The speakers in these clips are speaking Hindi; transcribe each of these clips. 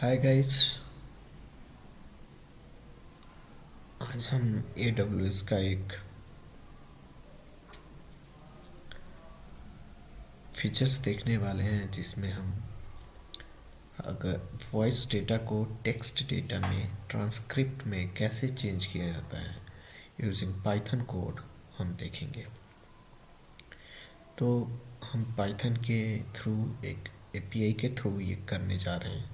Hi guys. आज हम AWS का एक फीचर्स देखने वाले हैं जिसमें हम अगर वॉइस डेटा को टेक्स्ट डेटा में ट्रांसक्रिप्ट में कैसे चेंज किया जाता है यूजिंग पाइथन कोड हम देखेंगे। तो हम पाइथन के थ्रू एक API के थ्रू ये करने जा रहे हैं।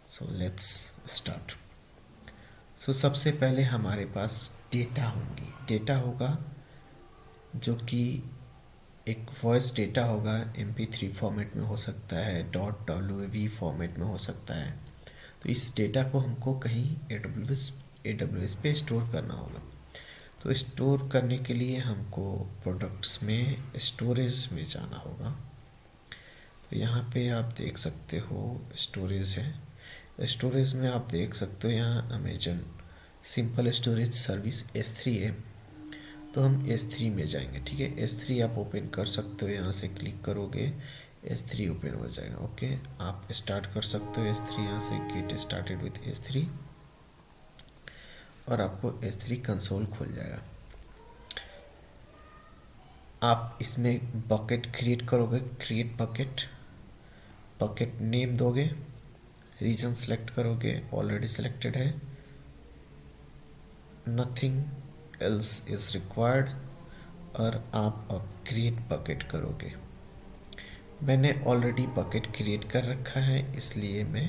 So let's start. सबसे पहले हमारे पास डेटा होगा जो कि एक वॉइस डेटा होगा। MP3 फॉर्मेट में हो सकता है, .wav फॉर्मेट में हो सकता है। तो इस डेटा को हमको कहीं AWS पे स्टोर करना होगा। तो स्टोर करने के लिए हमको प्रोडक्ट्स में स्टोरेज में जाना होगा। तो यहाँ पे आप देख सकते हो स्टोरेज है। स्टोरेज में आप देख सकते हो यहाँ Amazon simple storage service S3 है। तो हम S3 में जाएंगे। ठीक है, S3 आप ओपन कर सकते हो। यहाँ से क्लिक करोगे S3 ओपन हो जाएगा। ओके, आप स्टार्ट कर सकते हो S3 यहाँ से, गेट स्टार्टेड विथ S3 और आपको S3 कंसोल खुल जाएगा। आप इसमें बकेट क्रिएट करोगे, क्रिएट बकेट नेम दोगे, रीजन सेलेक्ट करोगे, ऑलरेडी सिलेक्टेड है, नथिंग एल्स इज रिक्वायर्ड और आप अब क्रिएट बकेट करोगे। मैंने ऑलरेडी बकेट क्रिएट कर रखा है इसलिए मैं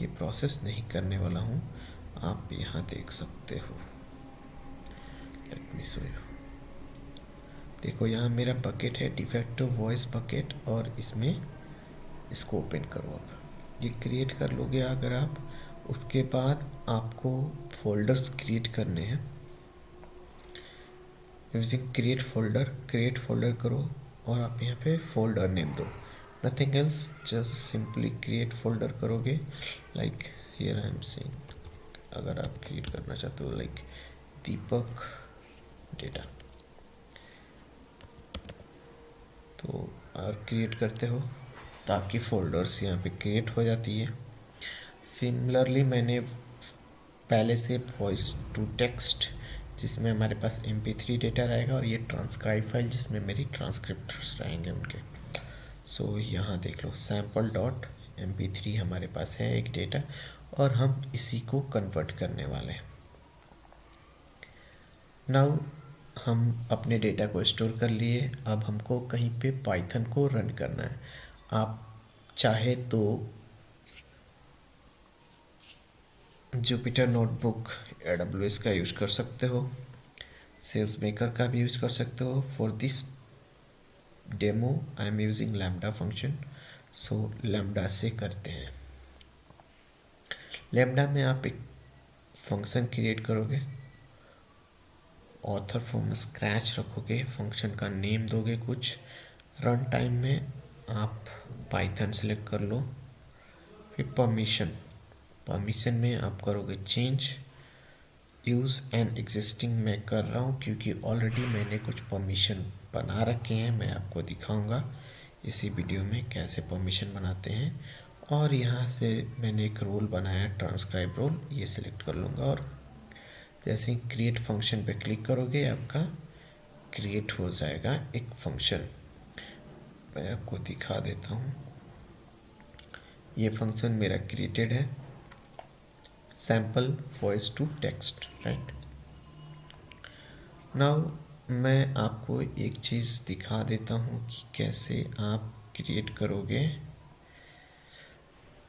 ये प्रोसेस नहीं करने वाला हूँ। आप यहाँ देख सकते हो। Late me show you. देखो यहाँ मेरा बकेट है डिफेक्टिव वॉइस बकेट और इसमें इसको ओपन करो। आप ये क्रिएट कर लोगे अगर आप, उसके बाद आपको फोल्डर्स क्रिएट करने हैं यूजिंग क्रिएट फोल्डर करो और आप यहाँ पे फोल्डर नेम दो, nothing else, just simply create folder करोगे। Like here I am saying, अगर आप क्रिएट करना चाहते हो लाइक दीपक डेटा, तो और क्रिएट करते हो तो आपकी फोल्डर्स यहाँ पे क्रिएट हो जाती है। सिमिलरली मैंने पहले से वॉइस टू टेक्स्ट जिसमें हमारे पास MP3 डेटा रहेगा और ये ट्रांसक्राइब फाइल जिसमें मेरी ट्रांसक्रिप्ट्स रहेंगे उनके। यहाँ देख लो sample.mp3 हमारे पास है एक डेटा और हम इसी को कन्वर्ट करने वाले हैं। नाउ हम अपने डेटा को स्टोर कर लिए। अब हमको कहीं पे पाइथन को रन करना है। आप चाहे तो जुपिटर नोटबुक AWS का यूज कर सकते हो, सेल्स मेकर का भी यूज कर सकते हो। For this demo I am using lambda function. Lambda से करते हैं। लैम्डा में आप एक फंक्शन क्रिएट करोगे, ऑथर फ्रॉम स्क्रैच रखोगे, फंक्शन का नेम दोगे कुछ, रन टाइम में आप पाइथन सेलेक्ट कर लो, फिर परमिशन में आप करोगे चेंज यूज़ एन एग्जिस्टिंग। मैं कर रहा हूँ क्योंकि ऑलरेडी मैंने कुछ परमिशन बना रखे हैं। मैं आपको दिखाऊंगा इसी वीडियो में कैसे परमिशन बनाते हैं। और यहाँ से मैंने एक रोल बनाया ट्रांसक्राइब रोल, ये सिलेक्ट कर लूँगा और जैसे ही क्रिएट फंक्शन पे क्लिक करोगे आपका क्रिएट हो जाएगा एक फंक्शन। मैं आपको दिखा देता हूँ। ये फंक्शन मेरा क्रिएटेड है, sample voice to text, right. Now मैं आपको एक चीज़ दिखा देता हूँ कि कैसे आप क्रिएट करोगे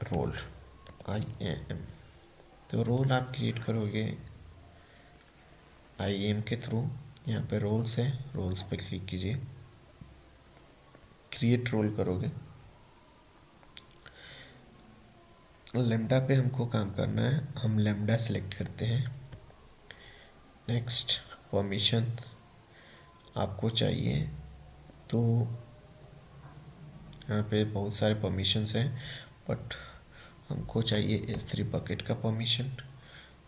रोल IAM। तो रोल आप क्रिएट करोगे IAM के थ्रू। यहाँ पे रोल्स है, रोल्स पे क्लिक कीजिए, क्रिएट रोल करोगे। लैम्डा पे हमको काम करना है, हम लैम्डा सेलेक्ट करते हैं। नेक्स्ट परमिशन आपको चाहिए तो यहाँ पे बहुत सारे परमिशंस हैं बट हमको चाहिए S3 बकेट का परमिशन।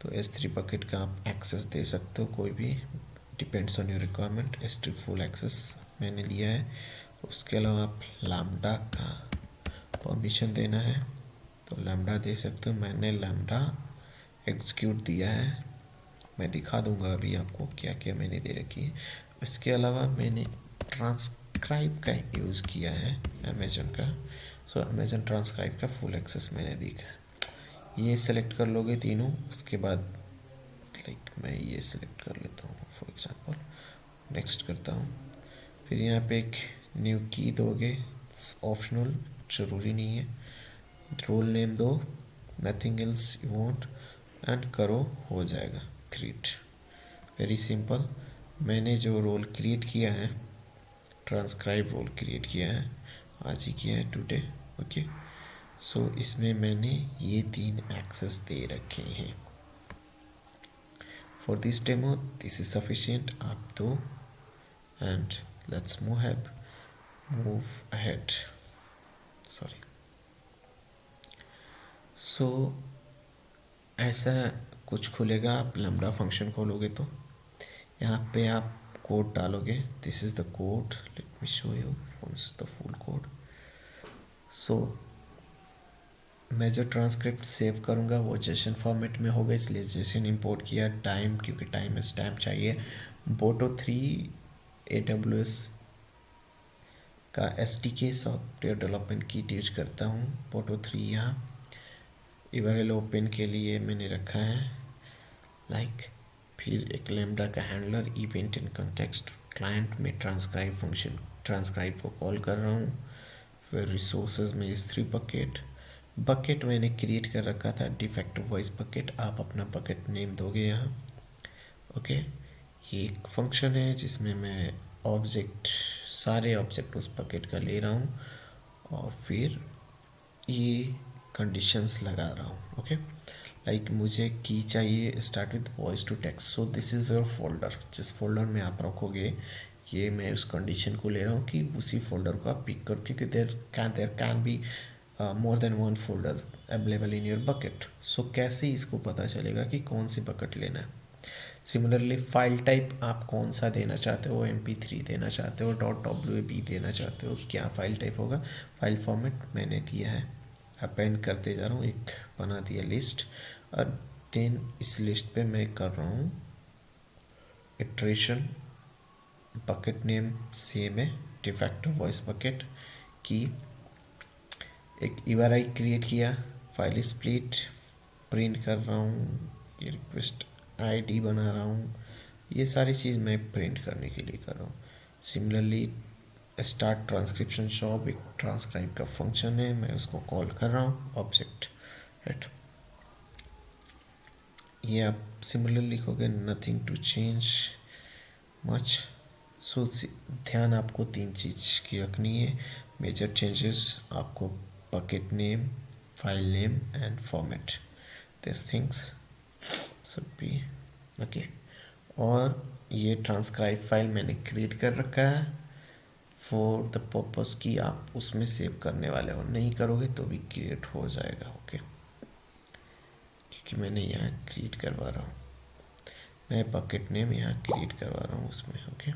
तो S3 बकेट का आप एक्सेस दे सकते हो कोई भी, depends on your requirement. S3 full access मैंने लिया है। उसके अलावा आप लैम्डा का परमिशन देना है। तो लैम्डा दे सकते हो, मैंने लैम्डा एग्जीक्यूट दिया है, मैं दिखा दूंगा अभी आपको क्या क्या मैंने दे रखी है। इसके अलावा मैंने ट्रांसक्राइब का यूज़ किया है अमेजन का। सो अमेजन ट्रांसक्राइब का फुल एक्सेस मैंने देखा है। ये सिलेक्ट कर लोगे तीनों, उसके बाद लाइक मैं ये सिलेक्ट कर लेता हूँ फॉर एग्जांपल, नेक्स्ट करता हूँ। फिर यहाँ पे एक न्यू की दोगे, ऑप्शनल, ज़रूरी नहीं है। रोल नेम दो, nothing else you want, and करो, हो जाएगा क्रिएट। Very simple. मैंने जो रोल क्रिएट किया है, ट्रांसक्राइब रोल क्रिएट किया है, आज ही किया है, टुडे। ओके, सो इसमें मैंने ये 3 एक्सेस दे रखे हैं। For this demo this is sufficient, आप दो, and let's move ahead. Sorry. So ऐसा कुछ खुलेगा, आप लैम्डा फंक्शन खोलोगे तो यहाँ पे आप कोड डालोगे। This is the code, let me show you once the full code. So मैं जो ट्रांसक्रिप्ट सेव करूँगा वो जेसन फॉर्मेट में होगा, इसलिए जेसन इंपोर्ट किया। टाइम, क्योंकि टाइम स्टैम्प चाहिए। बोटो 3 AWS का SDK software development kit use करता हूँ। बोटो 3 यहाँ URL ओपन के लिए मैंने रखा है लाइक। फिर एक लैम्डा का handler, event in context, client में ट्रांसक्राइब फंक्शन, ट्रांसक्राइब को कॉल कर रहा हूँ। फिर रिसोर्सेज में इस 3 बकेट मैंने क्रिएट कर रखा था, डिफेक्टिव वॉइस बकेट। आप अपना बकेट नेम दोगे यहाँ। ओके, ये एक फंक्शन है जिसमें मैं सारे ऑब्जेक्ट उस बकेट का ले रहा हूँ, और फिर ये कंडीशंस लगा रहा हूँ। ओके, लाइक मुझे की चाहिए start with voice to text. So this is your folder, जिस फोल्डर में आप रखोगे, ये मैं उस कंडीशन को ले रहा हूँ कि उसी फोल्डर को आप पिक करो, क्योंकि there can be more than 1 folder available in your bucket. So कैसे इसको पता चलेगा कि कौन सी बकेट लेना है। सिमिलरली फाइल टाइप आप कौन सा देना चाहते हो, MP3 देना चाहते हो, .wb देना चाहते हो, क्या फाइल टाइप होगा। फाइल फॉर्मेट मैंने दिया है, अपेंड करते जा रहा हूँ, एक बना दिया लिस्ट। और देन इस लिस्ट पे मैं कर रहा हूँ इटरेशन। बकेट नेम सेम है, डिफेक्टिव वॉइस बकेट की। एक URI क्रिएट किया, फाइल स्प्लिट प्रिंट कर रहा हूँ, ये रिक्वेस्ट ID बना रहा हूँ। ये सारी चीज़ मैं प्रिंट करने के लिए कर रहा हूँ। सिमिलरली स्टार्ट ट्रांसक्रिप्शन शॉप, एक ट्रांसक्राइब का फंक्शन है, मैं उसको कॉल कर रहा हूँ, ऑब्जेक्ट राइट। ये आप सिमिलर लिखोगे, नथिंग टू चेंज मच। सो ध्यान आपको 3 चीज़ की रखनी है। मेजर चेंजेस आपको bucket name, file name and format, this things should be okay. और ये ट्रांसक्राइब फाइल मैंने क्रिएट कर रखा है फॉर द पर्पस कि आप उसमें सेव करने वाले हो, नहीं करोगे तो भी क्रिएट हो जाएगा। ओके, क्योंकि मैंने यहाँ क्रिएट करवा रहा हूँ, मैं बकेट नेम यहाँ क्रिएट करवा रहा हूँ उसमें। ओके,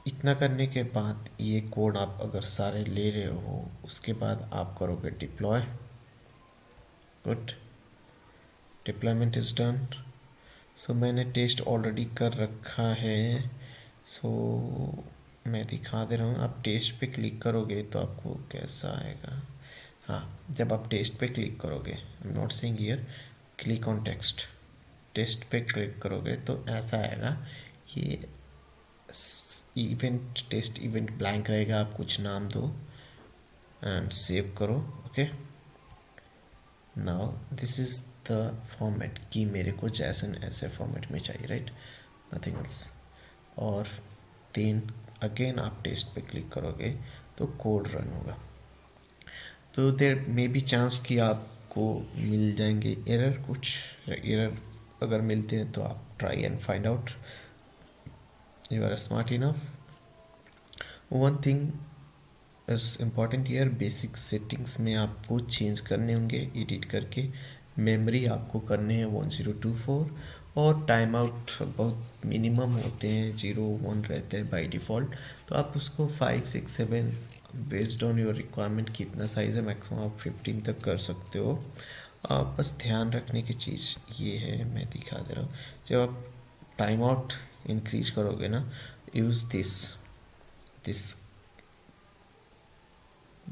इतना करने के बाद ये कोड आप अगर सारे ले रहे हो, उसके बाद आप करोगे deploy. Good, deployment is done. So मैंने टेस्ट ऑलरेडी कर रखा है, सो मैं दिखा दे रहा हूँ। आप टेस्ट पे क्लिक करोगे तो आपको कैसा आएगा। हाँ, जब आप टेस्ट पे क्लिक करोगे, I am not saying here click on text, test पे क्लिक करोगे तो ऐसा आएगा। ये इवेंट, टेस्ट इवेंट ब्लैंक रहेगा, आप कुछ नाम दो एंड सेव करो। Okay, now this is the format कि मेरे को जैसन ऐसे फॉर्मेट में चाहिए, राइट, नथिंग एल्स। और देन अगेन आप टेस्ट पे क्लिक करोगे तो कोड रन होगा। तो देर मे बी चांस कि आपको मिल जाएंगे एरर, कुछ एरर अगर मिलते हैं तो आप try and find out, you are smart enough. One thing is important here, basic settings में आपको चेंज करने होंगे एडिट करके। मेमोरी आपको करने हैं 1024, और टाइम आउट बहुत मिनिमम होते हैं, 0 1 रहते हैं बाय डिफ़ॉल्ट, तो आप उसको 5 6 7 बेस्ड ऑन योर रिक्वायरमेंट कितना साइज़ है, मैक्सिमम आप 15 तक कर सकते हो। बस ध्यान रखने की चीज़ ये है, मैं दिखा दे रहा हूँ, जब आप टाइम आउट इंक्रीज करोगे ना, use this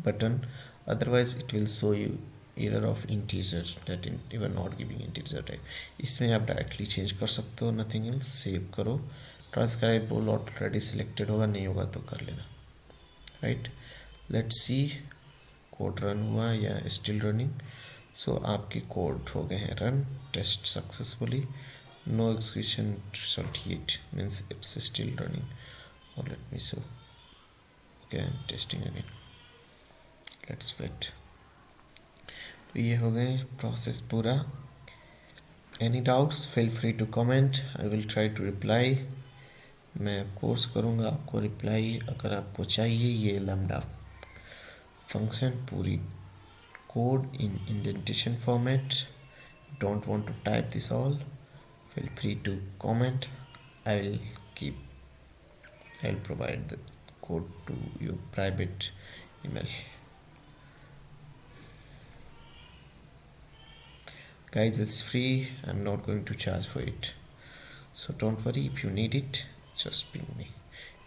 button, otherwise it will show you error of integer that you are not giving integer type। इसमें आप डायरेक्टली चेंज कर सकते हो, नथिंग एल्स। सेव करो, ट्रांसक्राइब बोल ऑलरेडी सिलेक्टेड होगा, नहीं होगा तो कर लेना, right. Let's see code run हुआ या स्टिल रनिंग। सो आपके कोड हो गए हैं run, test successfully, no execution result yet, means it's still running. और let me show okay testing again, let's wait. तो ये हो गए प्रोसेस पूरा। Any doubts feel free to comment, I will try to reply. मैं कोर्स करूँगा आपको रिप्लाई, अगर आपको चाहिए ये लैम्डा फंक्शन पूरी code in indentation format, don't want to type this all, feel free to comment, i will keep I will provide the code to your private email। Guys, it's free, I'm not going to charge for it, so don't worry, if you need it just ping me,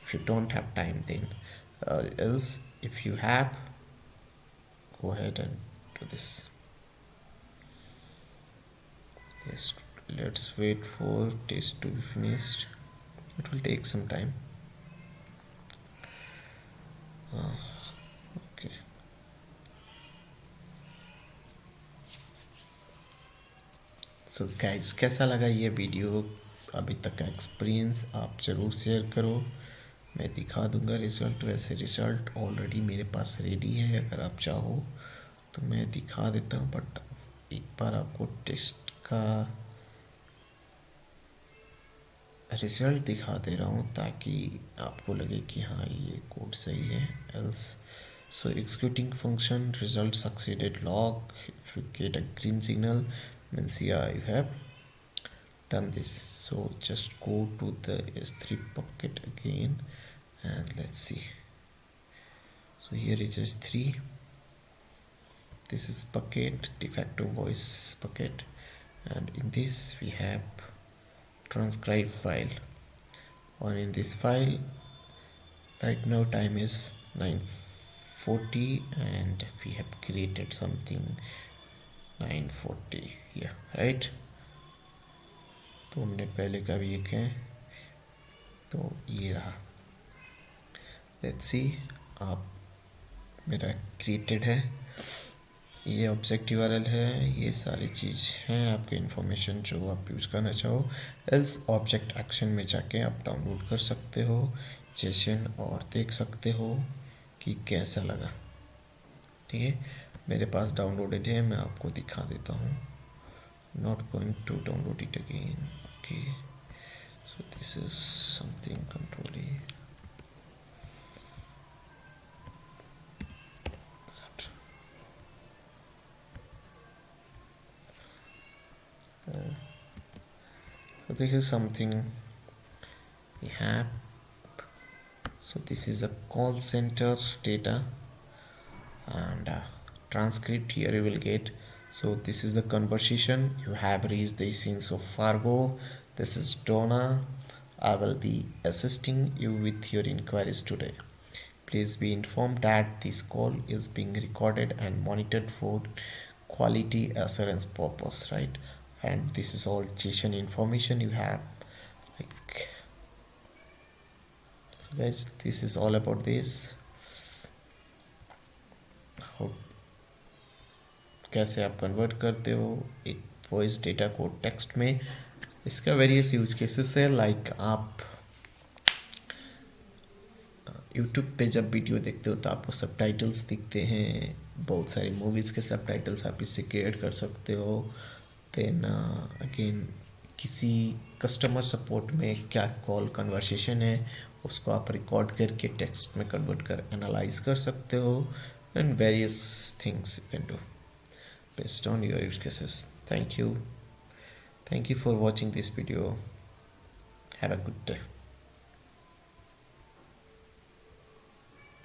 if you don't have time then else if you have, go ahead and do this। Yes, let's wait for test to be finished, it will take some time। Okay, so guys कैसा लगा ये वीडियो, अभी तक का एक्सपीरियंस आप ज़रूर शेयर करो, मैं दिखा दूंगा रिज़ल्ट। वैसे रिज़ल्ट ऑलरेडी मेरे पास रेडी है, अगर आप चाहो तो मैं दिखा देता हूँ, बट एक बार आपको टेस्ट का रिज़ल्ट दिखा दे रहा हूँ ताकि आपको लगे कि हाँ ये कोड सही है। Else so executing function result succeeded log, if you get a green signal means yeah you have done this। so just go to the S3 bucket again and let's see। so here is S3, this is bucket, de facto voice bucket, and in this we have transcribe file, and in this file right now time is 9:40 and we have created something 9:40 here, right। तो हमने पहले का भी एक है, तो ये रहा, लेट्स सी। आप मेरा क्रिएटेड है, ये ऑब्जेक्ट यूआरएल है, ये सारी चीज़ हैं आपके इन्फॉर्मेशन जो आप यूज़ करना चाहो। एल्स ऑब्जेक्ट एक्शन में जाके आप डाउनलोड कर सकते हो जेसन और देख सकते हो कि कैसा लगा, ठीक है। मेरे पास डाउनलोडेड है, मैं आपको दिखा देता हूँ, not going to download it again. Okay, so this is something control E। So this is something we have, so this is a call center data and transcript here you will get। so this is the conversation, you have reached the scenes of Fargo, this is Donna, I will be assisting you with your inquiries today, please be informed that this call is being recorded and monitored for quality assurance purpose, right। and this is all JSON information you have, like, so guys this is all about this, how कैसे आप कन्वर्ट करते हो एक वॉइस डेटा को टेक्स्ट में। इसका वेरियस यूज केसेस है, लाइक आप यूट्यूब पे जब वीडियो देखते हो तो आपको सबटाइटल्स दिखते हैं, बहुत सारी मूवीज़ के सबटाइटल्स आप इससे क्रिएट कर सकते हो। देन अगेन किसी कस्टमर सपोर्ट में क्या कॉल कन्वर्सेशन है उसको आप रिकॉर्ड करके टेक्स्ट में कन्वर्ट कर एनालाइज कर सकते हो, and various things you can do based on your use cases। Thank you for watching this video, have a good day।